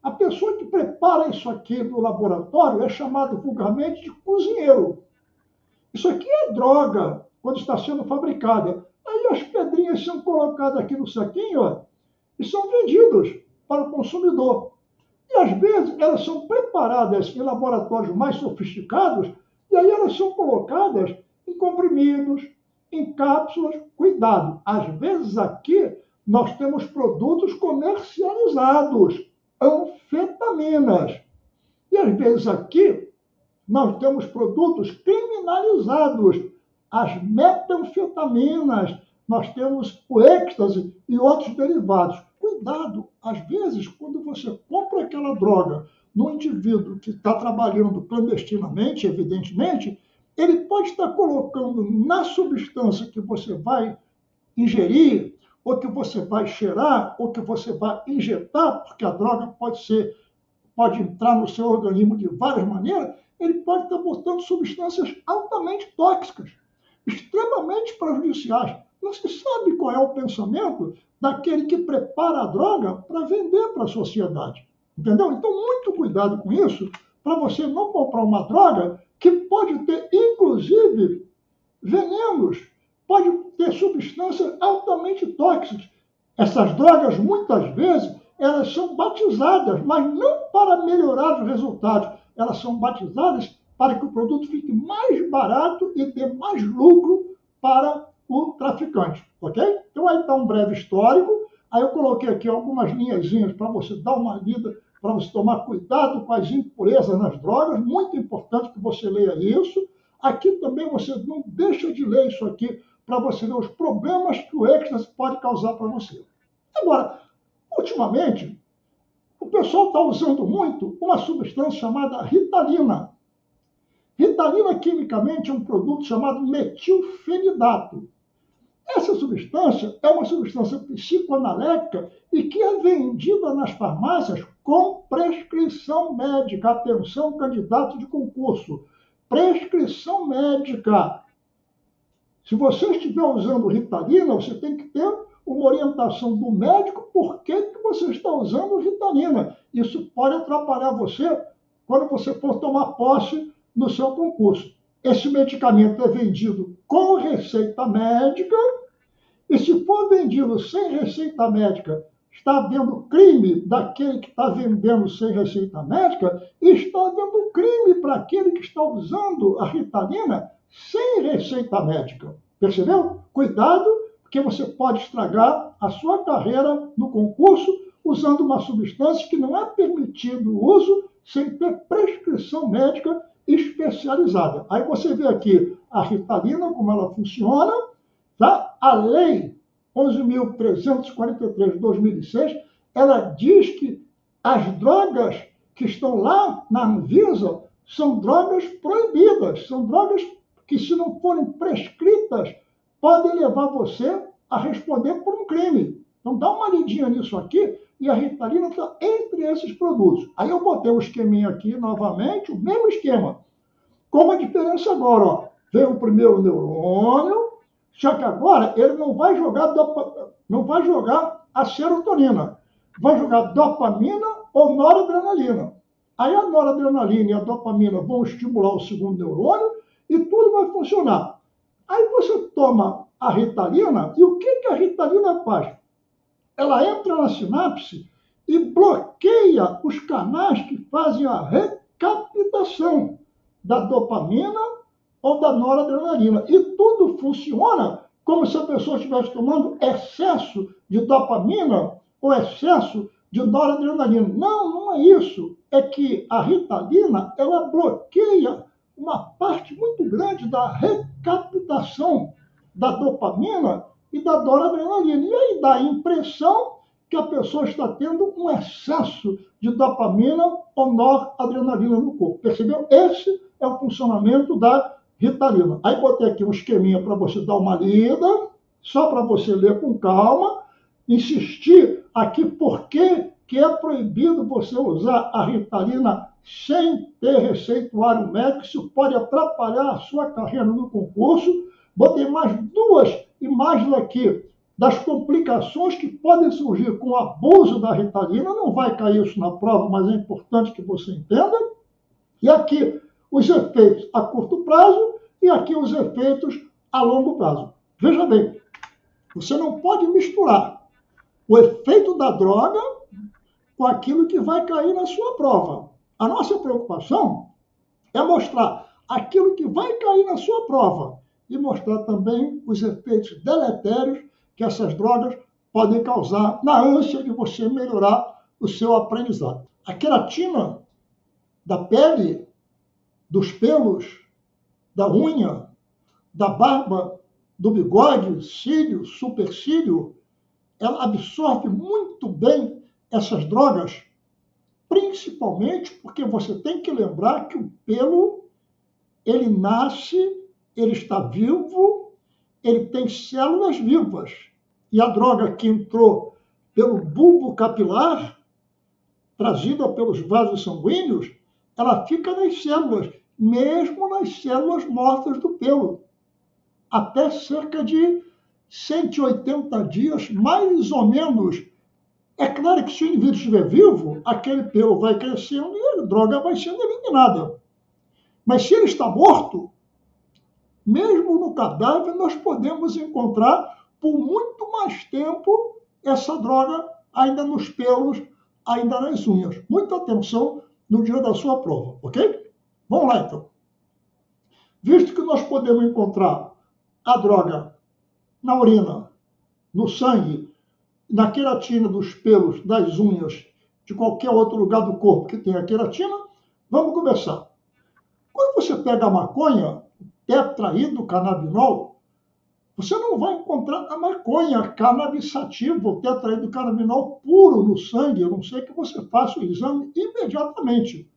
a pessoa que prepara isso aqui no laboratório é chamado vulgarmente de cozinheiro. Isso aqui é droga quando está sendo fabricada. Aí as pedrinhas são colocadas aqui no saquinho, ó, e são vendidos para o consumidor. E às vezes elas são preparadas em laboratórios mais sofisticados, e aí elas são colocadas em comprimidos, em cápsulas. Cuidado, às vezes aqui nós temos produtos comercializados, anfetaminas. E às vezes aqui nós temos produtos criminalizados, as metanfetaminas, nós temos o êxtase e outros derivados. Cuidado, às vezes, quando você compra aquela droga no indivíduo que está trabalhando clandestinamente, evidentemente, ele pode estar colocando na substância que você vai ingerir, ou que você vai cheirar, ou que você vai injetar, porque a droga pode entrar no seu organismo de várias maneiras, ele pode estar botando substâncias altamente tóxicas, extremamente prejudiciais. Não se sabe qual é o pensamento daquele que prepara a droga para vender para a sociedade. Entendeu? Então, muito cuidado com isso, para você não comprar uma droga que pode ter, inclusive, venenos, pode ter substâncias altamente tóxicas. Essas drogas, muitas vezes, elas são batizadas, mas não para melhorar os resultados. Elas são batizadas para que o produto fique mais barato e dê mais lucro para o traficante, ok? Então aí está um breve histórico. Aí eu coloquei aqui algumas linhazinhas para você dar uma lida, para você tomar cuidado com as impurezas nas drogas. Muito importante que você leia isso. Aqui também você não deixa de ler isso aqui para você ver os problemas que o êxtase pode causar para você. Agora, ultimamente, o pessoal está usando muito uma substância chamada Ritalina. Ritalina, quimicamente, é um produto chamado metilfenidato. Essa substância é uma substância psicoanalética e que é vendida nas farmácias com prescrição médica. Atenção, candidato de concurso. Prescrição médica. Se você estiver usando Ritalina, você tem que ter uma orientação do médico por que você está usando Ritalina. Isso pode atrapalhar você quando você for tomar posse no seu concurso. Esse medicamento é vendido com receita médica e se for vendido sem receita médica, está havendo crime daquele que está vendendo sem receita médica e está havendo crime para aquele que está usando a Ritalina sem receita médica. Percebeu? Cuidado, porque você pode estragar a sua carreira no concurso usando uma substância que não é permitido o uso sem ter prescrição médica especializada. Aí você vê aqui a Ritalina, como ela funciona, tá? A Lei 11.343 de 2006, ela diz que as drogas que estão lá na Anvisa são drogas proibidas, são drogas que, se não forem prescritas, podem levar você a responder por um crime. Então, dá uma lidinha nisso aqui, e a Ritalina está entre esses produtos. Aí eu botei o esqueminha aqui novamente, o mesmo esquema. Com uma diferença agora, ó. Veio o primeiro neurônio, só que agora ele não vai jogar a serotonina, vai jogar dopamina ou noradrenalina. Aí a noradrenalina e a dopamina vão estimular o segundo neurônio e tudo vai funcionar. Aí você toma a Ritalina e o que a Ritalina faz? Ela entra na sinapse e bloqueia os canais que fazem a recaptação da dopamina ou da noradrenalina. E tudo funciona como se a pessoa estivesse tomando excesso de dopamina ou excesso de noradrenalina. Não, não é isso. É que a Ritalina, ela bloqueia uma parte muito grande da recaptação da dopamina e da noradrenalina. E aí dá a impressão que a pessoa está tendo um excesso de dopamina ou noradrenalina no corpo. Percebeu? Esse é o funcionamento da Ritalina. Aí botei aqui um esqueminha para você dar uma lida, só para você ler com calma, insistir aqui por que é proibido você usar a Ritalina sem ter receituário médico. Isso pode atrapalhar a sua carreira no concurso. Botei mais duas imagens aqui das complicações que podem surgir com o abuso da Ritalina. Não vai cair isso na prova, mas é importante que você entenda. E aqui os efeitos a curto prazo e aqui os efeitos a longo prazo. Veja bem, você não pode misturar o efeito da droga com aquilo que vai cair na sua prova. A nossa preocupação é mostrar aquilo que vai cair na sua prova e mostrar também os efeitos deletérios que essas drogas podem causar na ânsia de você melhorar o seu aprendizado. A queratina da pele, dos pelos, da unha, da barba, do bigode, cílio, supercílio, ela absorve muito bem essas drogas, principalmente porque você tem que lembrar que o pelo, ele nasce, ele está vivo, ele tem células vivas. E a droga que entrou pelo bulbo capilar, trazida pelos vasos sanguíneos, ela fica nas células, mesmo nas células mortas do pelo, até cerca de 180 dias, mais ou menos. É claro que se o indivíduo estiver vivo, aquele pelo vai crescendo e a droga vai sendo eliminada. Mas se ele está morto, mesmo no cadáver, nós podemos encontrar por muito mais tempo essa droga ainda nos pelos, ainda nas unhas. Muita atenção no dia da sua prova, ok? Vamos lá, então. Visto que nós podemos encontrar a droga na urina, no sangue, na queratina dos pelos, das unhas, de qualquer outro lugar do corpo que tenha queratina, vamos começar. Quando você pega a maconha, tetraidrocannabinol, Você não vai encontrar a maconha, a cannabis sativa, o tetraidrocannabinol puro no sangue, a não ser que você faça o exame imediatamente.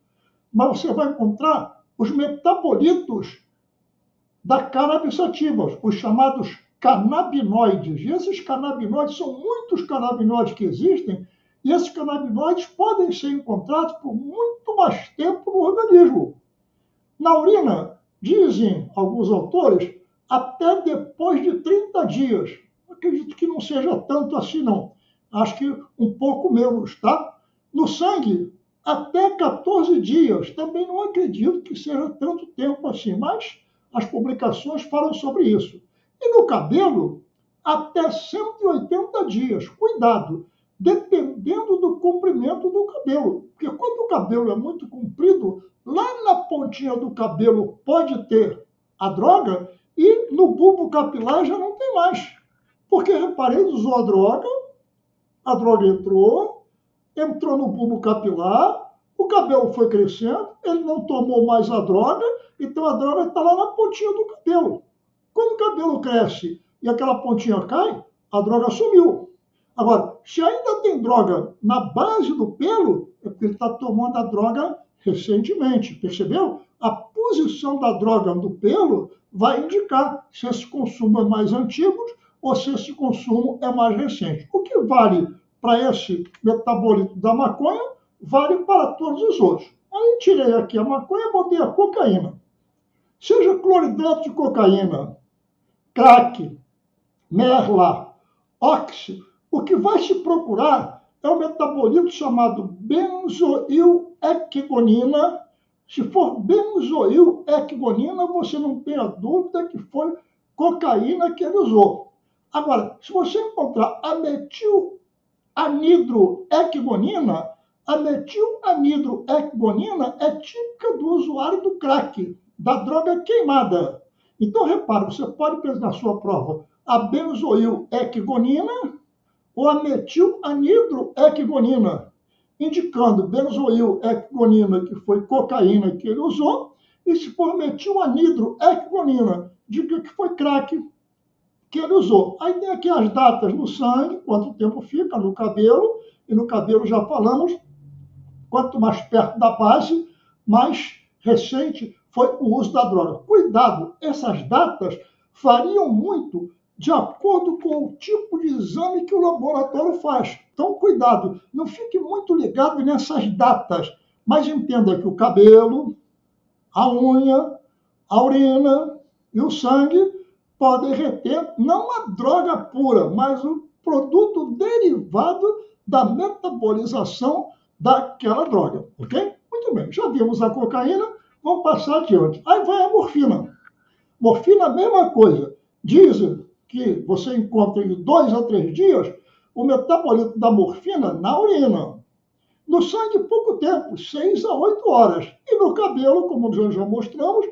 Mas você vai encontrar os metabolitos da cannabis sativa, os chamados canabinoides. E esses canabinoides são muitos canabinoides que existem, e esses canabinoides podem ser encontrados por muito mais tempo no organismo. Na urina, dizem alguns autores, até depois de 30 dias. Acredito que não seja tanto assim, não. Acho que um pouco menos, tá? No sangue, até 14 dias. Também não acredito que seja tanto tempo assim, mas as publicações falam sobre isso. E no cabelo, até 180 dias. Cuidado, dependendo do comprimento do cabelo. Porque quando o cabelo é muito comprido, lá na pontinha do cabelo pode ter a droga e no bulbo capilar já não tem mais. Porque, reparei, usou a droga entrou no bulbo capilar, o cabelo foi crescendo, ele não tomou mais a droga, então a droga está lá na pontinha do cabelo. Quando o cabelo cresce e aquela pontinha cai, a droga sumiu. Agora, se ainda tem droga na base do pelo, é porque ele está tomando a droga recentemente, percebeu? A posição da droga no pelo vai indicar se esse consumo é mais antigo ou se esse consumo é mais recente. O que vale para esse metabolito da maconha, vale para todos os outros. Aí tirei aqui a maconha e botei a cocaína. Seja cloridrato de cocaína, crack, merla, oxi, o que vai se procurar é o metabolito chamado benzoilequigonina. Se for benzoilequigonina, você não tem a dúvida que foi cocaína que ele usou. Agora, se você encontrar a metilanidroequigonina, a metilanidroequigonina é típica do usuário do crack, da droga queimada. Então, repare, você pode pensar na sua prova a benzoilequigonina ou a metilanidroequigonina, indicando benzoilequigonina, que foi cocaína que ele usou, e se for metilanidroequigonina, diga que foi crack que ele usou. Aí tem aqui as datas no sangue, quanto tempo fica no cabelo, e no cabelo já falamos, quanto mais perto da base, mais recente foi o uso da droga. Cuidado, essas datas variam muito de acordo com o tipo de exame que o laboratório faz. Então, cuidado, não fique muito ligado nessas datas, mas entenda que o cabelo, a unha, a urina e o sangue podem reter não a droga pura, mas o produto derivado da metabolização daquela droga, ok? Muito bem, já vimos a cocaína, vamos passar adiante. Aí vai a morfina. Morfina, a mesma coisa. Dizem que você encontra em 2 a 3 dias o metabolito da morfina na urina. No sangue, pouco tempo, 6 a 8 horas. E no cabelo, como já mostramos,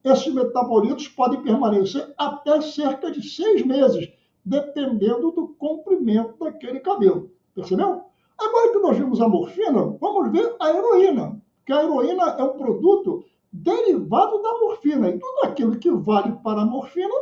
esses metabolitos podem permanecer até cerca de 6 meses, dependendo do comprimento daquele cabelo. Percebeu? Agora que nós vimos a morfina, vamos ver a heroína. Que a heroína é um produto derivado da morfina. E tudo aquilo que vale para a morfina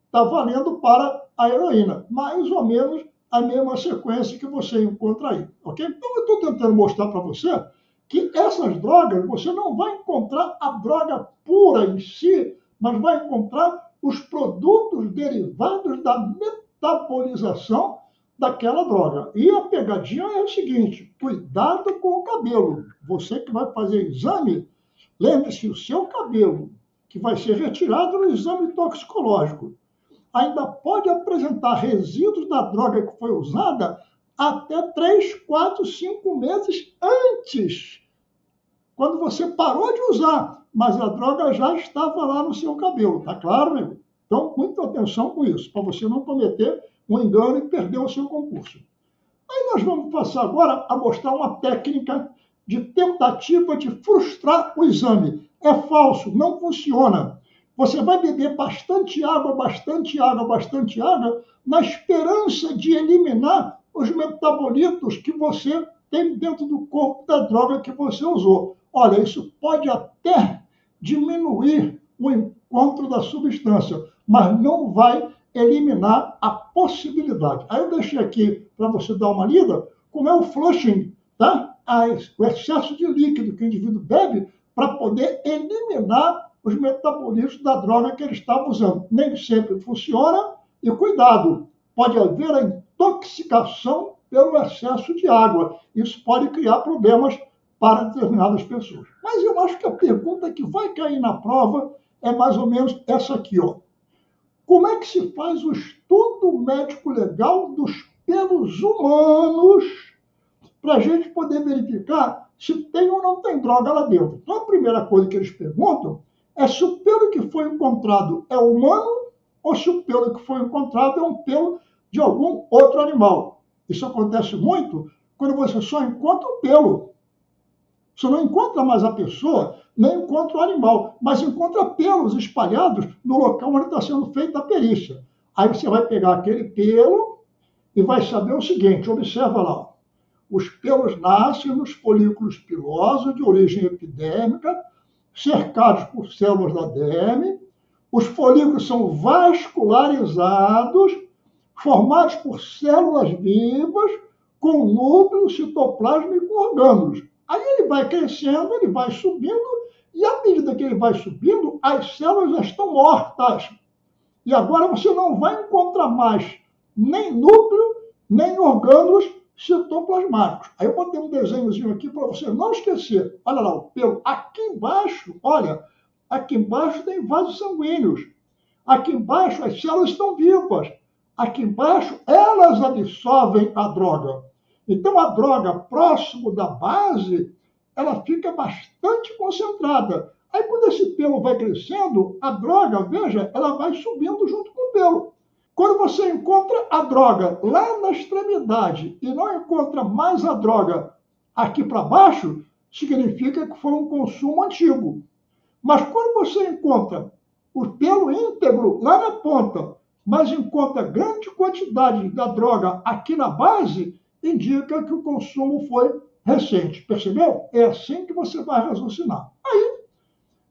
está valendo para a heroína. Mais ou menos a mesma sequência que você encontra aí. Ok? Então, eu estou tentando mostrar para você que essas drogas, você não vai encontrar a droga pura em si, mas vai encontrar os produtos derivados da metabolização daquela droga. E a pegadinha é o seguinte, cuidado com o cabelo. Você que vai fazer exame, lembre-se, o seu cabelo, que vai ser retirado no exame toxicológico, ainda pode apresentar resíduos da droga que foi usada até 3, 4, 5 meses antes, quando você parou de usar, mas a droga já estava lá no seu cabelo, tá claro, amigo? Então, muita atenção com isso, para você não cometer um engano e perder o seu concurso. Aí nós vamos passar agora a mostrar uma técnica de tentativa de frustrar o exame. É falso, não funciona. Você vai beber bastante água, bastante água, bastante água, na esperança de eliminar os metabolitos que você tem dentro do corpo da droga que você usou. Olha, isso pode até diminuir o encontro da substância, mas não vai eliminar a possibilidade. Aí eu deixei aqui para você dar uma lida como é o flushing, tá? O excesso de líquido que o indivíduo bebe para poder eliminar os metabolismos da droga que ele estava usando. Nem sempre funciona e cuidado, pode haver a intoxicação pelo excesso de água. Isso pode criar problemas para determinadas pessoas. Mas eu acho que a pergunta que vai cair na prova é mais ou menos essa aqui, ó. Como é que se faz o estudo médico legal dos pelos humanos para a gente poder verificar se tem ou não tem droga lá dentro? Então, a primeira coisa que eles perguntam é se o pelo que foi encontrado é humano ou se o pelo que foi encontrado é um pelo de algum outro animal. Isso acontece muito quando você só encontra o pelo. Você não encontra mais a pessoa, nem encontra o animal, mas encontra pelos espalhados no local onde está sendo feita a perícia. Aí você vai pegar aquele pelo e vai saber o seguinte, observa lá, ó. Os pelos nascem nos folículos pilosos de origem epidérmica, cercados por células da derme. Os folículos são vascularizados, formados por células vivas, com núcleo, citoplasma e com orgânulos. Aí ele vai crescendo, ele vai subindo, e à medida que ele vai subindo, as células já estão mortas. E agora você não vai encontrar mais nem núcleo, nem orgânulos citoplasmáticos. Aí eu botei um desenhozinho aqui para você não esquecer. Olha lá, o pelo. Aqui embaixo, olha, aqui embaixo tem vasos sanguíneos. Aqui embaixo as células estão vivas. Aqui embaixo elas absorvem a droga. Então a droga próximo da base, ela fica bastante concentrada. Aí quando esse pelo vai crescendo, a droga, veja, ela vai subindo junto com o pelo. Quando você encontra a droga lá na extremidade e não encontra mais a droga aqui para baixo, significa que foi um consumo antigo. Mas quando você encontra o pelo íntegro lá na ponta, mas encontra grande quantidade da droga aqui na base, indica que o consumo foi recente. Percebeu? É assim que você vai raciocinar. Aí,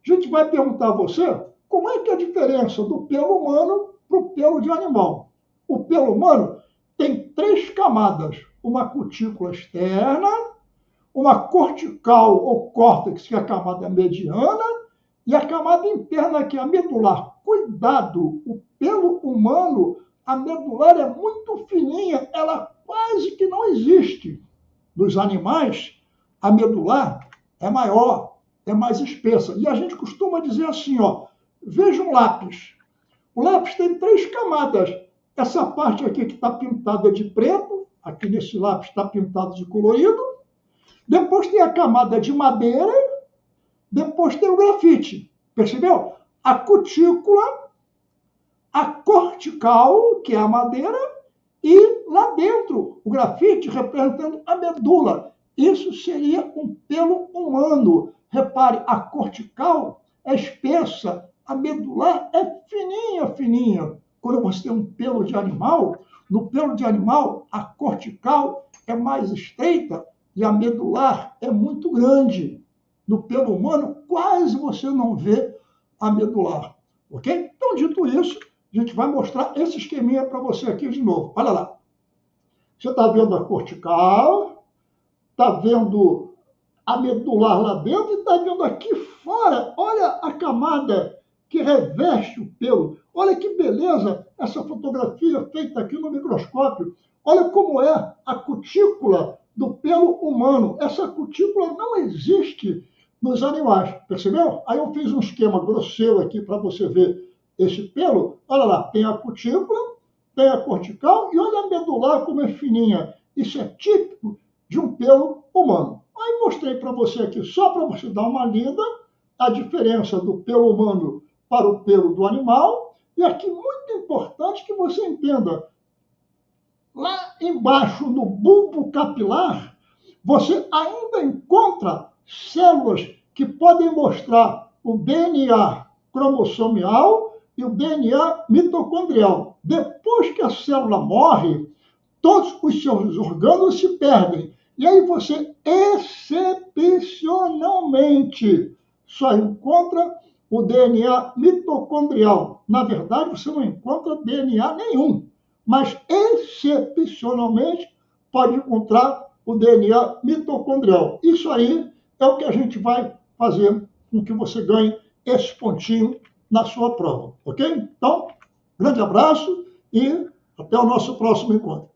a gente vai perguntar a você como é que é a diferença do pelo humano para o pelo de animal. O pelo humano tem 3 camadas. Uma cutícula externa, uma cortical ou córtex, que é a camada mediana, e a camada interna, que é a medular. Cuidado, o pelo humano, a medular é muito fininha, ela quase que não existe. Dos animais, a medular é maior, é mais espessa. E a gente costuma dizer assim, ó, veja um lápis. O lápis tem 3 camadas. Essa parte aqui que está pintada de preto, aqui nesse lápis está pintado de colorido. Depois tem a camada de madeira, depois tem o grafite. Percebeu? A cutícula, a cortical, que é a madeira, e lá dentro o grafite representando a medula. Isso seria um pelo humano. Repare, a cortical é espessa, a medular é fininha, fininha. Quando você tem um pelo de animal, no pelo de animal, a cortical é mais estreita e a medular é muito grande. No pelo humano, quase você não vê a medular. Ok? Então, dito isso, a gente vai mostrar esse esqueminha para você aqui de novo. Olha lá. Você está vendo a cortical, está vendo a medular lá dentro e está vendo aqui fora, olha a camada que reveste o pelo. Olha que beleza essa fotografia feita aqui no microscópio. Olha como é a cutícula do pelo humano. Essa cutícula não existe nos animais, percebeu? Aí eu fiz um esquema grosseiro aqui para você ver esse pelo. Olha lá, tem a cutícula, tem a cortical e olha a medular como é fininha. Isso é típico de um pelo humano. Aí mostrei para você aqui, só para você dar uma lida, a diferença do pelo humano para o pelo do animal. E aqui, muito importante que você entenda, lá embaixo, no bulbo capilar, você ainda encontra células que podem mostrar o DNA cromossomial e o DNA mitocondrial. Depois que a célula morre, todos os seus orgânulos se perdem. E aí você, excepcionalmente, só encontra o DNA mitocondrial. Na verdade, você não encontra DNA nenhum, mas excepcionalmente pode encontrar o DNA mitocondrial. Isso aí é o que a gente vai fazer com que você ganhe esse pontinho na sua prova, ok? Então, grande abraço e até o nosso próximo encontro.